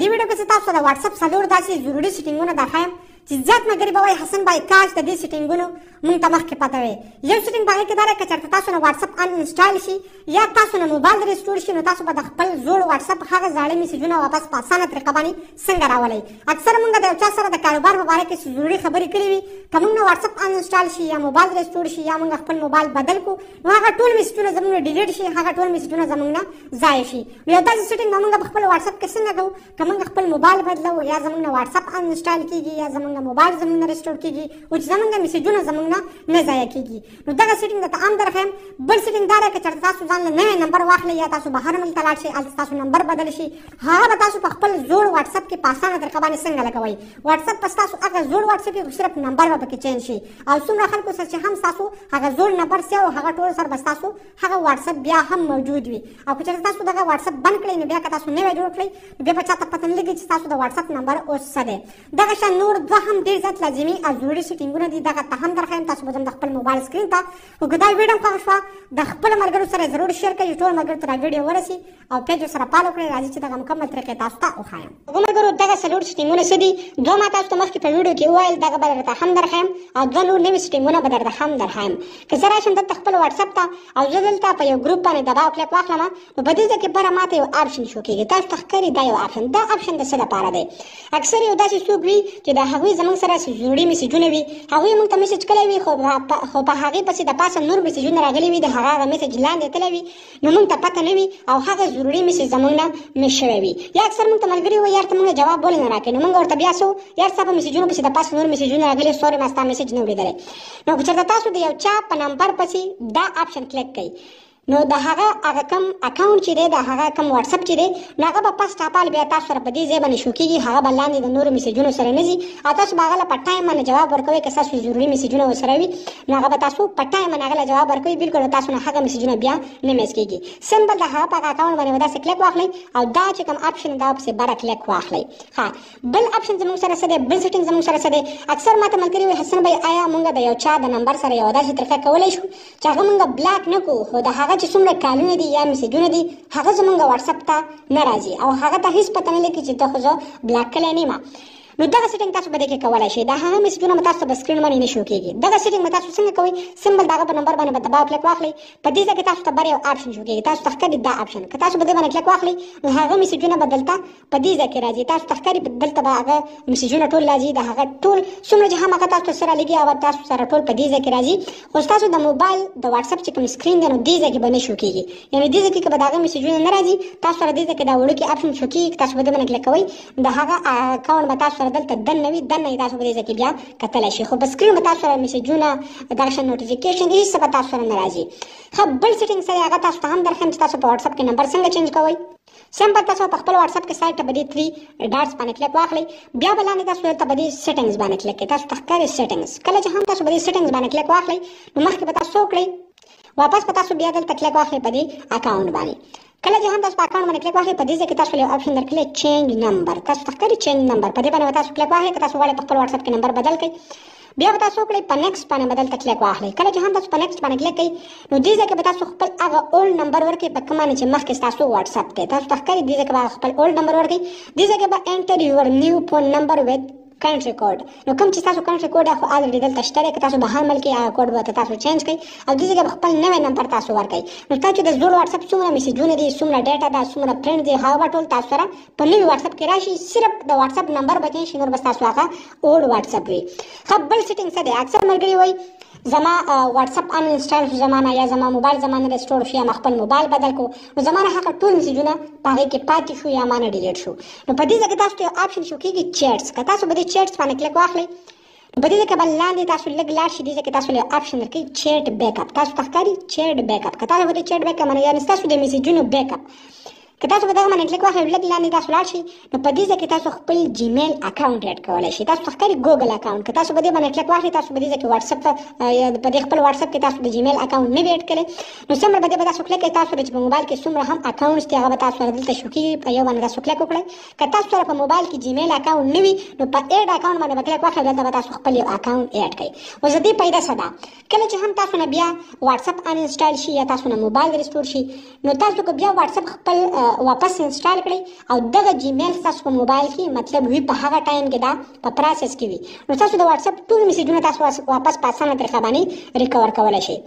دې ویډیو کې تاسو د واتس اپ څلور داسې ضروري سیټینګونه درښیم چې زیات ملګري به وایي حسن بھائی کاش د دې سیټینګونو مونږ ته مخکې پته وي. یو سیټینګ په هغې کې دا دی که چېرته تاسو نه واتس اپ ان انسټال شي یا تاسو نه موبایل ریسټور شي نو تاسو به د خپل زوړ واتس اپ هغه زاړه میسیجونه واپس په اسانه طریقه باندې څنګه راولئ. اکثر مونږ د یو چا سره د کاروبار په باره کې ضروري خبرې کړې وي که مونږ نه واتس اپ ان انسټال شي یا موبایل ریسټور شي یا مونږ خپل موبایل بدل کړو نو هغه ټول میسیجونه زموږ نه ډیلیټ شي هغه ټول میسیجونه زموږ نه ضایع شي. یو داسې سیټینګ به مونږ په خپل واتس اپ کې څنګه کوو که مونږ خپل موبایل بدلو یا زموږ نه واتس اپ ان انسټال کېږي یا زموږ نه موبایل زموږ نه ریسټور کېږي او چې زموږ میسیجونه زموږ نه ضایع کېږي. نو دغه سیټینګ درته عام درښیم. بل سیټینګ دا دی که چېرته تاسو ځان له نوی نمبر واخلئ یا تاسو بهر ملک ته لاړ شئ هلته ستاسو نمبر بدل شي هغه به تاسو په خپل زوړ واتس اپ کې په اسانه طریقه باندې څنګه لګوئ. واتس اپ به ستاسو هغه زوړ واتس اپ وي خو صرف نمبر به پکې چینج شي او څومره خلکو سره چې هم ستاسو هغه زوړ نمبر سي او هغه ټول سره به ستاسو هغه واتس اپ بیا هم موجود وي. او که چېرته تاسو دغه واتس اپ بند کړئ نو بیا که تاسو نوی جوړ کړئ نو بیا به چاته پته نه لګي چې ستاسو د واتس اپ نمبر اوس څه دی. دغه شان نور دوه هم ډېر زیات لازمي او ضروري سیټینګونه دي دغه ته هم درښیم. تاسو به د خپل موبایل سکرین ته او که دا ویډیو هم خوښه شوه د خپلو ملګرو سره ضرور شیر کړئ ټول ملګرو ته دا ویډیو ورسي او پیج سره فالو کړئ. راځئ چې دغه مکمل طریقې تاسو ته وښایم. هغو ملګرو دغه څلور سیټینګونه څه دي دوه ما تاسو ته مخکې په ویډیو کې وویل دغه به درته هم درښیم او دوه نور نوي سیټینګونه به درته هم درښیم. که زه راشم دلته خپل واتساپ ته او زه دلته په یو ګروپ باندې دباو کلیک واخلم نو په دې ځای کې بره ماته یو آپشن شو کېږي تاسو ته ښکاري دا یو آپشن دا آپشن د څه لپاره دی. اکثر یو داسې څوک وي چې د هغوی زموږ سره ضروري میسیجونه وي هغوی موږ ته میسیج کړی وي خو په هغې پسې د پاسه نور میسیجونه راغلي وي د هغه میسیج لاندې تللی وي نو موږ ته پته نه وي او هغه ضروري میسیج زموږ نه مس شوی وي. یا اکثر موږ ته ملګري وایي یار ته موږ جواب ولې نه راکوې نو موږ ورته بیا څه یار ستا په میسیجونو پسې د پاسه نور میسیجونه راغلي سوري ما ستا میسیج نه ولیدلی. نو که چېرته تاسو د یو چا په نمبر پسې دا آپشن کلیک کوئ نو د هغه کم اکاونټ چې دی د هغه کم واتس اپ چې دی نو هغه به پس ټاپال بیا تاسو سره په دې ځای باندې شو کېږي هغه به لاندې د نورو میسیجونو سره نه ځي او تاسو به هغه له په ټایم باندې جواب ورکوئ که ستاسو ضروري میسیجونه ورسره وي نو هغه به تاسو په ټایم باندې هغه له جواب ورکوئ بلکل تاسو نه هغه میسیجونه بیا نه میس کېږي. سمبل د هغه په اکاونټ باندې به داسې کلیک واخلئ او دا چې کوم آپشن دا پسې بره کلیک واخلئ. ها بل آپشن زموږ سره څه دی بل سیټینګ زموږ سره څه دی اکثر ماته ملګري وایي حسن بھائی آیا موږ د یو چا د نمبر سره یوه داسې طریقه کولی شو چې هغه موږ بلاک نه کړو خو د هغه چې څومره کالونه دي یا میسیجونه دي هغه زموږ واتساپ ته نه راځي او هغه ته هیڅ پته نه لګي چې ته خو زه بلاک کړی نه یم. نو دغه سیټینګ تاسو به دې کې کولی شئ دا هغه میسیجونه به تاسو ته په سکرین باندې نه شو کېږي. دغه سیټینګ به تاسو څنګه کوئ سمبل د هغه په نمبر باندې به دباو کلیک واخلئ په دې ځای کې تاسو ته بر یو آپشن شو کېږي تاسو ته ښکاري دا آپشن که تاسو په دې باندې کلیک واخلئ نو هغه میسیجونه به دلته په دې ځای کې راځي تاسو ته ښکاري دلته به هغه میسیجونه ټول راځي د هغه ټول څومره چې هم هغه تاسو سره لګي هغه تاسو سره ټول په دې ځای کې راځي خو ستاسو د موبایل د واتساپ چې کوم سکرین دی نو دې ځای کې به نه شو کېږي یعنې دې ځای کې که به د هغه میسیجونه نه راځي تاسو سره دې ځای کې دا وړوکی آپشن شو کېږي تاسو به دې باندې کلیک کوئ د هغه اکاونټ به تاسو سره دلته دننه وي دننه یې تاسو په دې ځای کې بیا کتلی شئ خو په سکرین به تاسو سره میسیجونه دغه شان نوټیفیکیشن هېڅ څه به تاسو سره نه راځي. ښه بل سیټینګ څه دی هغه تاسو ته هم درښیم چې تاسو په واتساپ کې نمبر څنګه چینج کوئ. سمپل تاسو په خپل واتساپ کې سایډ ته به دې 3 ډاټس باندې کلیک واخلئ بیا به لاندې تاسو ته به دې سیټینګز باندې کلیک کړئ تاسو ته ښکاري سیټینګز کله چې هم تاسو به دې سیټینګز باندې کلیک واخلئ نو مخکې به تاسو وکړئ واپس به تاسو بیا دلته کلیک واخلئ په دې اکاونټ باندې کله چې هم تاسو په اکاونټ باندې کلیک واخلئ په دې ځای کې تاسو یو آپشن درکړی چینج نمبر تاسو ته ښکاري چینج نمبر په دې باندې به تاسو کلیک واخلئ که تاسو غواړئ په خپل واتساپ کې نمبر بدل کړئ بیا به تاسو وکړئ په نیکسټ باندې به دلته کلیک واخلئ کله چې هم تاسو په نیکسټ باندې کلیک کوئ نو دې ځای کې به تاسو خپل هغه اولډ نمبر ورکړئ په کوم باندې چې مخکې ستاسو واتساپ دی تاسو ته ښکاري دې ځای کې به خپل اولډ نمبر ورکړئ دې ځای کې به انټر یور نیو فون نمبر وذ کنټری کوډ نو کوم چې تاسو کنټری کوډ خو الریډي دلته شته دی که تاسو بهر ملک کې هغه کوډ به تاسو چینج کړئ او دې ځای کې به خپل نوی نمبر تاسو ورکړئ نو تاسو چې د زوړ واتساپ څومره میسیجونه دي څومره ډیټا ده څومره فرینډ دي هغه به ټول تاسو سره په نوي واتساپ کې راشي صرف د واتساپ نمبر به چینج شي نور به ستاسو هغه اولډ واتساپ وي. ښه بل سیټینګ څه دی اکثر ملګري وایي زما واتساپ ان انسټال شو زمانه یا زما موبایل زمانه ریسټور شو یا ما خپل موبایل بدل کو نو زمانه هغه ټول میسیجونه په هغې کې پاتې شو یا ما نه ډیلیټ شو نو په دې ځای کې تاسو ته یو آپشن شو کېږي چیټس که تاسو به دې چیټس باندې کلیک واخلئ نو په دې ځای کې به لاندې تاسو لږ لاړ شئ دې ځای کې تاسو یو آپشن درکوي چیټ بیک اپ تاسو ته ښکاري چیټ بیک اپ که تاسو به دې چیټ بیک اپ یعنې ستاسو د میسیجونو بیک اپ که تاسو په دغه باندې کلیک واخلئ لږ لاندې تاسو لاړ شئ نو په دې ځای کې تاسو خپل جیمیل اکاونټ ایډ کولی شئ تاسو ته ښکاري ګوګل اکاونټ که تاسو په دې باندې کلیک واخلئ تاسو په دې ځای کې واتساپ ته په دې خپل واتساپ کې تاسو د جیمیل اکاونټ نه وي ایډ کړی نو څومره په دې به تاسو کلیک کوئ تاسو چې په موبایل کې څومره هم اکاونټس دي هغه به تاسو سره دلته شو کېږي په یو باندې تاسو کلیک وکړئ که تاسو سره په موبایل کې جیمیل اکاونټ نه وي نو په ایډ اکاونټ باندې به کلیک واخلئ دلته به تاسو خپل یو اکاونټ ایډ کړئ. اوس د دې فایده څه ده کله چې هم تاسو نه بیا واتساپ ان انسټال شي یا تاسو نه موبایل ریسټور شي نو تاسو که بیا واتساپ خپل واپس انسټال کړئ او دغه جیمیل تاسو په موبایل کې مطلب وي په هغه ټایم کې دا په پروسس کې وي نو تاسو د واتس اپ ټول میسجونه تاسو واپس په اسانه طریقه باندې ریکور کولی شئ.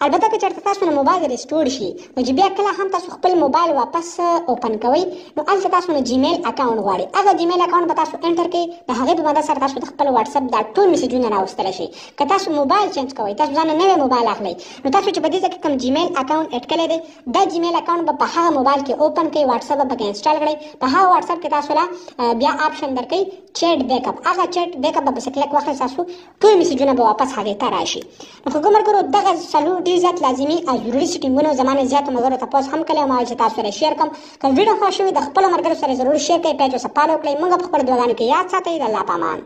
البته که چېرته تاسو نه موبایل ریسټور شي نو چې بیا کله هم تاسو خپل موبایل واپس اوپن کوئ نو هلته تاسو نه جیمیل اکاونټ غواړي. هغه جیمیل اکاونټ به تاسو انټر کړئ د هغې په مدد سره تاسو د خپل واتس اپ دا ټول میسجونه راوستلی شئ. که تاسو موبایل چینج کوئ تاسو ځان نوی موبایل اخلئ نو تاسو چې په دې ځای کې کوم جیمیل اکاونټ اډ کړی دی دا جیمیل اکاونټ به په هغه موبایل کې اوپن کړئ واتس اپ به پکې انسټال کړئ. په هغه واتس اپ کې تاسو له بیا آپشن درکوي چیټ بیک اپ. هغه چیټ بیک اپ به پسې کلک واخلئ تاسو ټول میسجونه به واپس هغې ته راشي. نو که ګومر کړو دغه څلور ډېر زیات لازمي او ضروري سیټینګونه زما نه زیاتو ملګرو تپوس هم کړی او چې تاسو سره شیر کړم. که ویډیو خوښ شوي د خپلو ملګرو سره ضرور شیر کړئ پیج ورسره فالو کړئ. موږ په خپلو دعاګانو کې یاد ساتئ. د الله په امان.